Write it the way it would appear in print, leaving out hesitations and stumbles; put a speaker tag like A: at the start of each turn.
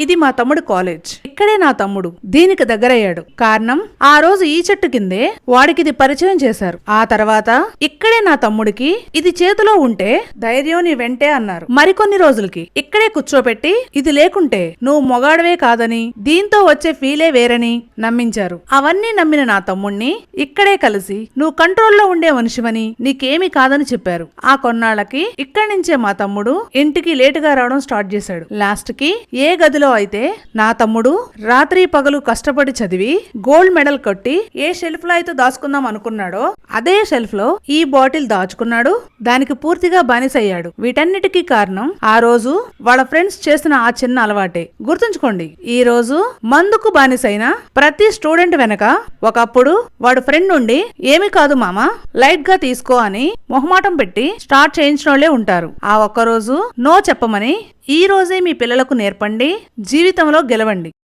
A: ఇది మా తమ్ముడు కాలేజ్. ఇక్కడే నా తమ్ముడు దీనికి దగ్గరయ్యాడు. కారణం ఆ రోజు ఈ చెట్టు కిందే వాడికి ఇది పరిచయం చేశారు. ఆ తర్వాత ఇక్కడే నా తమ్ముడికి ఇది చేతిలో ఉంటే ధైర్యం నీ వెంటే అన్నారు. మరికొన్ని రోజులకి ఇక్కడే కూర్చోపెట్టి ఇది లేకుంటే నువ్వు మొగాడవే కాదని, దీంతో వచ్చే ఫీలే వేరని నమ్మించారు. అవన్నీ నమ్మిన నా తమ్ముణ్ణి ఇక్కడే కలిసి నువ్వు కంట్రోల్లో ఉండే మనిషివని, నీకేమీ కాదని చెప్పారు. ఆ కొన్నాళ్ళకి ఇక్కడి నుంచే మా తమ్ముడు ఇంటికి లేటుగా రావడం స్టార్ట్ చేశాడు. లాస్ట్ కి ఏ గదిలో అయితే నా తమ్ముడు రాత్రి పగలు కష్టపడి చదివి గోల్డ్ మెడల్ కొట్టి ఏ షెల్ఫ్ లో అయితే దాచుకుందాం అనుకున్నాడో అదే షెల్ఫ్ లో ఈ బాటిల్ దాచుకున్నాడు. దానికి పూర్తిగా బానిసయ్యాడు. వీటన్నిటికీ కారణం ఆ రోజు వాళ్ళ ఫ్రెండ్స్ చేసిన ఆ చిన్న అలవాటే. గుర్తుంచుకోండి, ఈ రోజు మందుకు బానిసైన ప్రతి స్టూడెంట్ వెనక ఒకప్పుడు వాడు ఫ్రెండ్ నుండి ఏమి కాదు మామ లైట్ గా తీసుకో అని మొహమాటం పెట్టి స్టార్ట్ చేయించిన వాళ్ళే ఉంటారు. ఆ ఒక్కరోజు నో చెప్పమని ఈ రోజే మీ పిల్లలకు నేర్పండి. జీవితంలో గెలవండి.